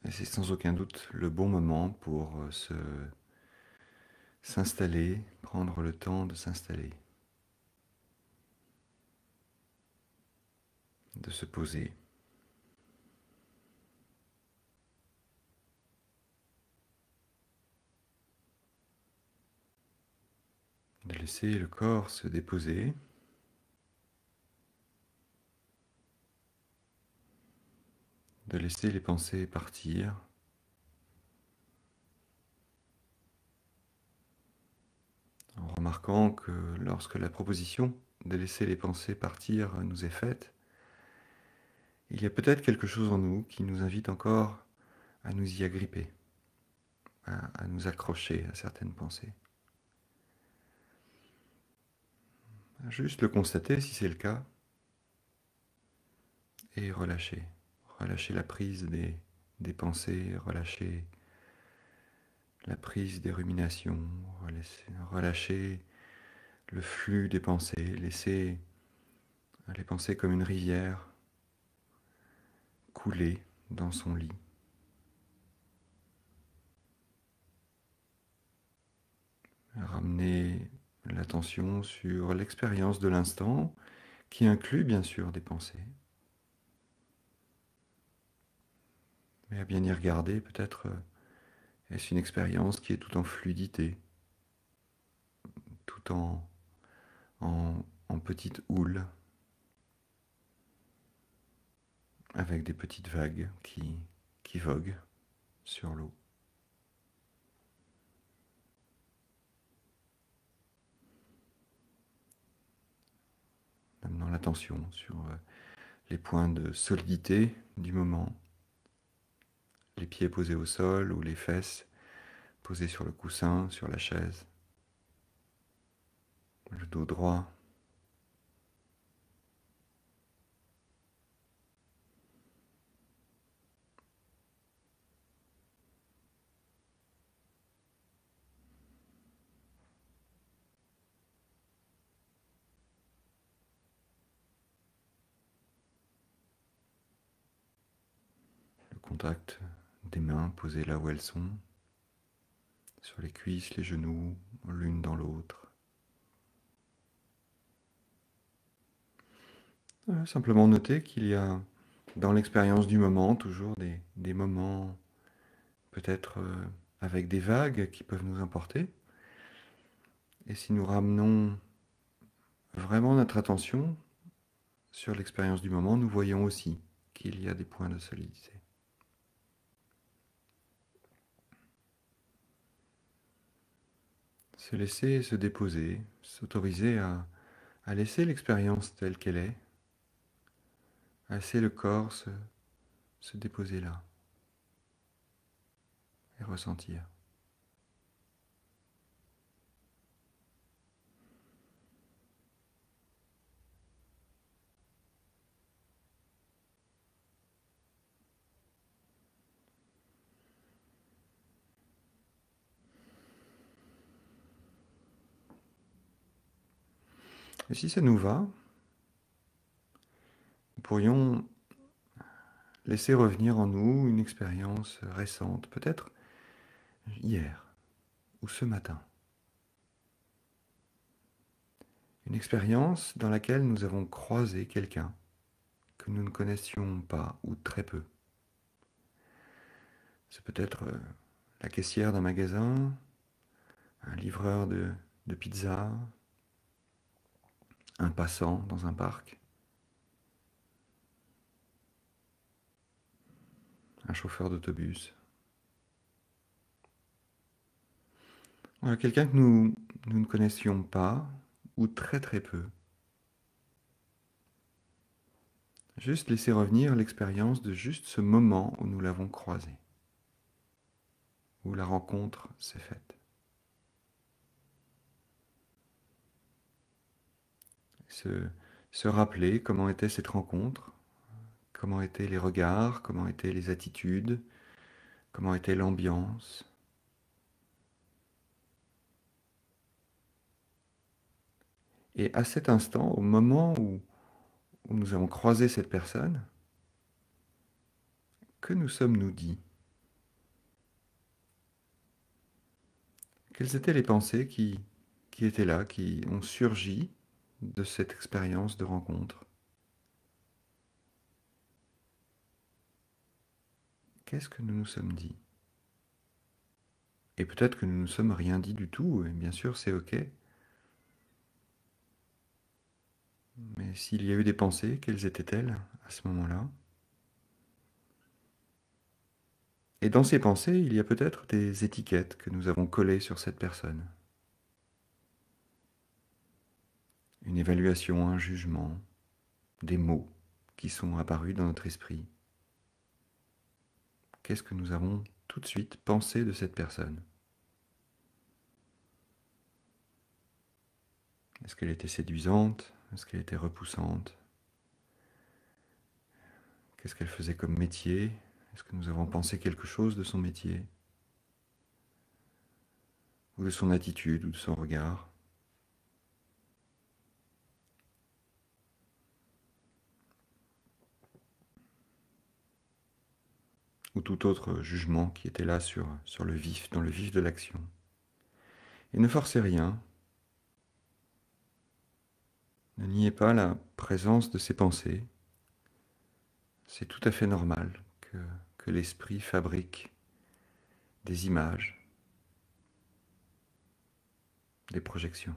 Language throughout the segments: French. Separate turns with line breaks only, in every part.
Et c'est sans aucun doute le bon moment pour s'installer, prendre le temps de s'installer, de se poser. De laisser le corps se déposer, de laisser les pensées partir, en remarquant que lorsque la proposition de laisser les pensées partir nous est faite, il y a peut-être quelque chose en nous qui nous invite encore à nous y agripper, à nous accrocher à certaines pensées. Juste le constater si c'est le cas et relâcher. Relâcher la prise des pensées, relâcher la prise des ruminations, relâcher le flux des pensées, laisser les pensées comme une rivière couler dans son lit. Ramener l'attention sur l'expérience de l'instant, qui inclut bien sûr des pensées. Mais à bien y regarder, peut-être est-ce une expérience qui est tout en fluidité, tout en petite houle, avec des petites vagues qui voguent sur l'eau. Amenant l'attention sur les points de solidité du moment, les pieds posés au sol ou les fesses posées sur le coussin, sur la chaise, le dos droit. Le contact des mains posées là où elles sont, sur les cuisses, les genoux, l'une dans l'autre. Simplement noter qu'il y a dans l'expérience du moment toujours des moments peut-être avec des vagues qui peuvent nous emporter. Et si nous ramenons vraiment notre attention sur l'expérience du moment, nous voyons aussi qu'il y a des points de solidité. Se laisser se déposer, s'autoriser à laisser l'expérience telle qu'elle est, à laisser le corps se déposer là et ressentir. Et si ça nous va, nous pourrions laisser revenir en nous une expérience récente, peut-être hier ou ce matin. Une expérience dans laquelle nous avons croisé quelqu'un que nous ne connaissions pas ou très peu. C'est peut-être la caissière d'un magasin, un livreur de pizza, un passant dans un parc, un chauffeur d'autobus. Voilà, quelqu'un que nous ne connaissions pas ou très très peu. Juste laisser revenir l'expérience de juste ce moment où nous l'avons croisé, où la rencontre s'est faite. Se rappeler comment était cette rencontre, comment étaient les regards, comment étaient les attitudes, comment était l'ambiance. Et à cet instant, au moment où nous avons croisé cette personne, que nous sommes-nous dit? Quelles étaient les pensées qui étaient là, qui ont surgi de cette expérience de rencontre? Qu'est-ce que nous nous sommes dit? Et peut-être que nous ne nous sommes rien dit du tout, et bien sûr c'est ok, mais s'il y a eu des pensées, quelles étaient-elles à ce moment-là? Et dans ces pensées, il y a peut-être des étiquettes que nous avons collées sur cette personne. Une évaluation, un jugement, des mots qui sont apparus dans notre esprit. Qu'est-ce que nous avons tout de suite pensé de cette personne? Est-ce qu'elle était séduisante? Est-ce qu'elle était repoussante? Qu'est-ce qu'elle faisait comme métier? Est-ce que nous avons pensé quelque chose de son métier? Ou de son attitude, ou de son regard? Ou tout autre jugement qui était là sur le vif, dans le vif de l'action. Et ne forcez rien, ne niez pas la présence de ces pensées. C'est tout à fait normal que l'esprit fabrique des images, des projections,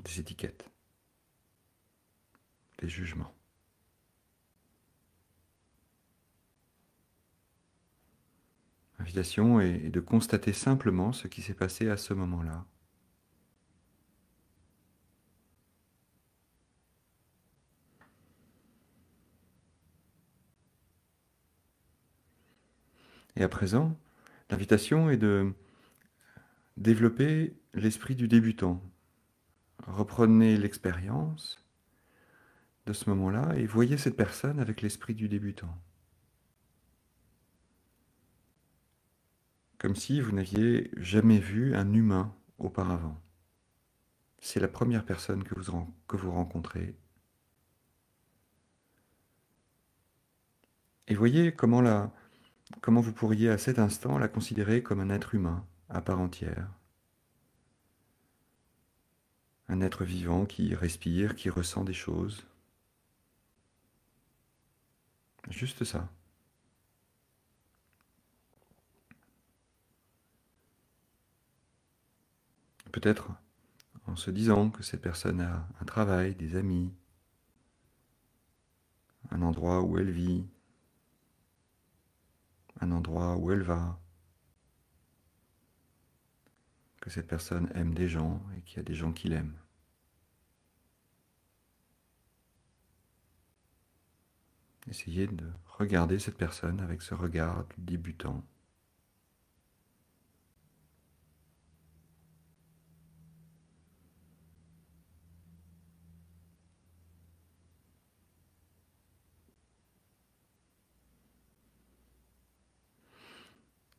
des étiquettes, des jugements. L'invitation est de constater simplement ce qui s'est passé à ce moment-là. Et à présent, l'invitation est de développer l'esprit du débutant. Reprenez l'expérience de ce moment-là et voyez cette personne avec l'esprit du débutant. Comme si vous n'aviez jamais vu un humain auparavant. C'est la première personne que vous rencontrez. Et voyez comment vous pourriez à cet instant la considérer comme un être humain à part entière. Un être vivant qui respire, qui ressent des choses. Juste ça. Peut-être en se disant que cette personne a un travail, des amis, un endroit où elle vit, un endroit où elle va, que cette personne aime des gens et qu'il y a des gens qui l'aiment. Essayez de regarder cette personne avec ce regard du débutant.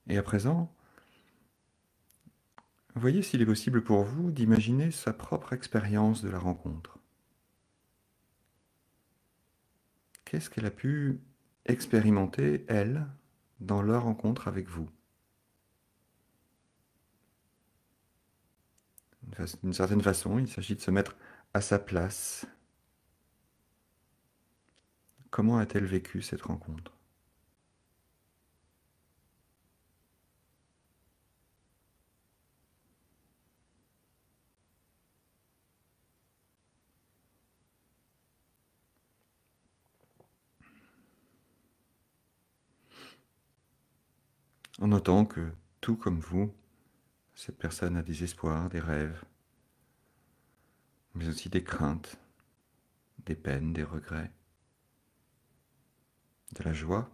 Et à présent, voyez s'il est possible pour vous d'imaginer sa propre expérience de la rencontre. Qu'est-ce qu'elle a pu expérimenter, elle, dans leur rencontre avec vous? D'une certaine façon, il s'agit de se mettre à sa place. Comment a-t-elle vécu cette rencontre? En notant que, tout comme vous, cette personne a des espoirs, des rêves, mais aussi des craintes, des peines, des regrets, de la joie.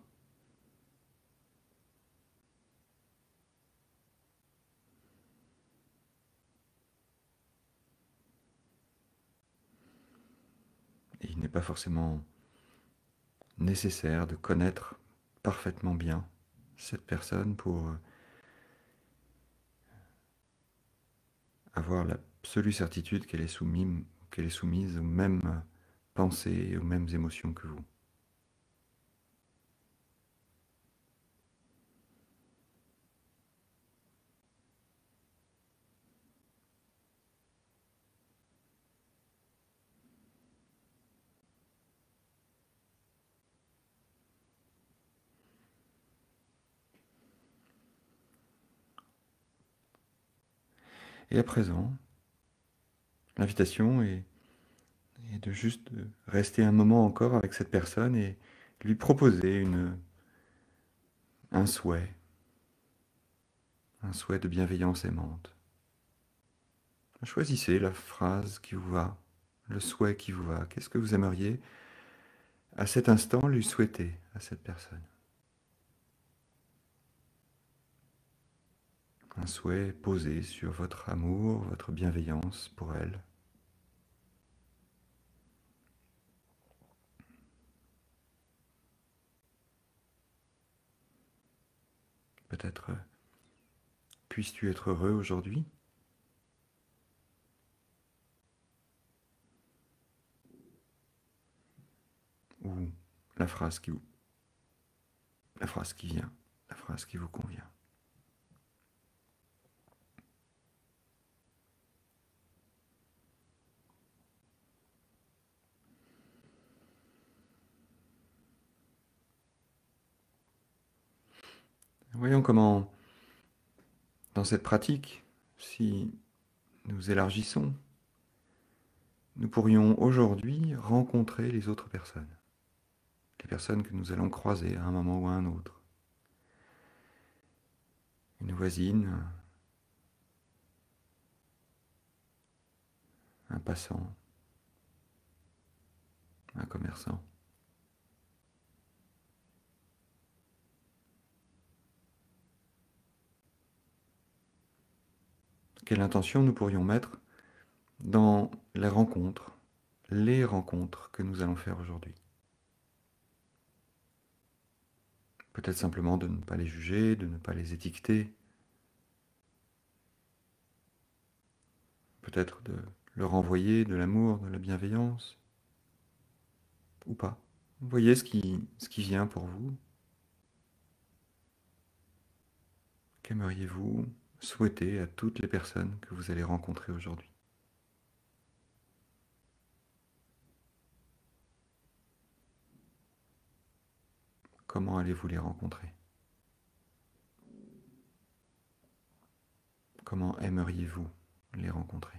Et il n'est pas forcément nécessaire de connaître parfaitement bien cette personne pour avoir l'absolue certitude qu'elle est soumise aux mêmes pensées et aux mêmes émotions que vous. Et à présent, l'invitation est de juste rester un moment encore avec cette personne et lui proposer un souhait de bienveillance aimante. Choisissez la phrase qui vous va, le souhait qui vous va. Qu'est-ce que vous aimeriez à cet instant lui souhaiter à cette personne? Un souhait posé sur votre amour, votre bienveillance pour elle. Peut-être puisses-tu être heureux aujourd'hui? Ou la phrase qui vous, la phrase qui vient, la phrase qui vous convient. Voyons comment, dans cette pratique, si nous élargissons, nous pourrions aujourd'hui rencontrer les autres personnes, les personnes que nous allons croiser à un moment ou à un autre. Une voisine, un passant, un commerçant. Quelle intention nous pourrions mettre dans les rencontres que nous allons faire aujourd'hui? Peut-être simplement de ne pas les juger, de ne pas les étiqueter, peut-être de leur envoyer de l'amour, de la bienveillance, ou pas. Voyez ce qui vient pour vous. Qu'aimeriez-vous souhaiter à toutes les personnes que vous allez rencontrer aujourd'hui? Comment allez-vous les rencontrer? Comment aimeriez-vous les rencontrer?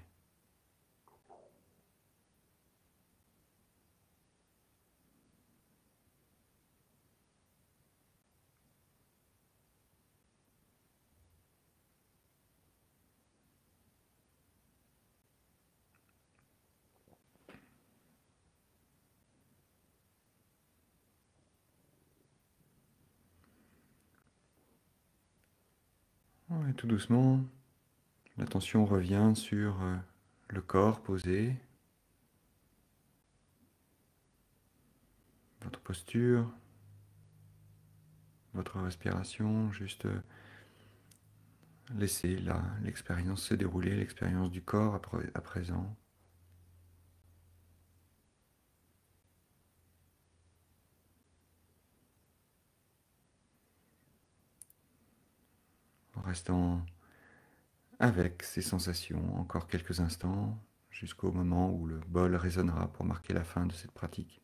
Et tout doucement, l'attention revient sur le corps posé, votre posture, votre respiration, juste laissez là l'expérience se dérouler, l'expérience du corps à présent. En restant avec ces sensations encore quelques instants, jusqu'au moment où le bol résonnera pour marquer la fin de cette pratique.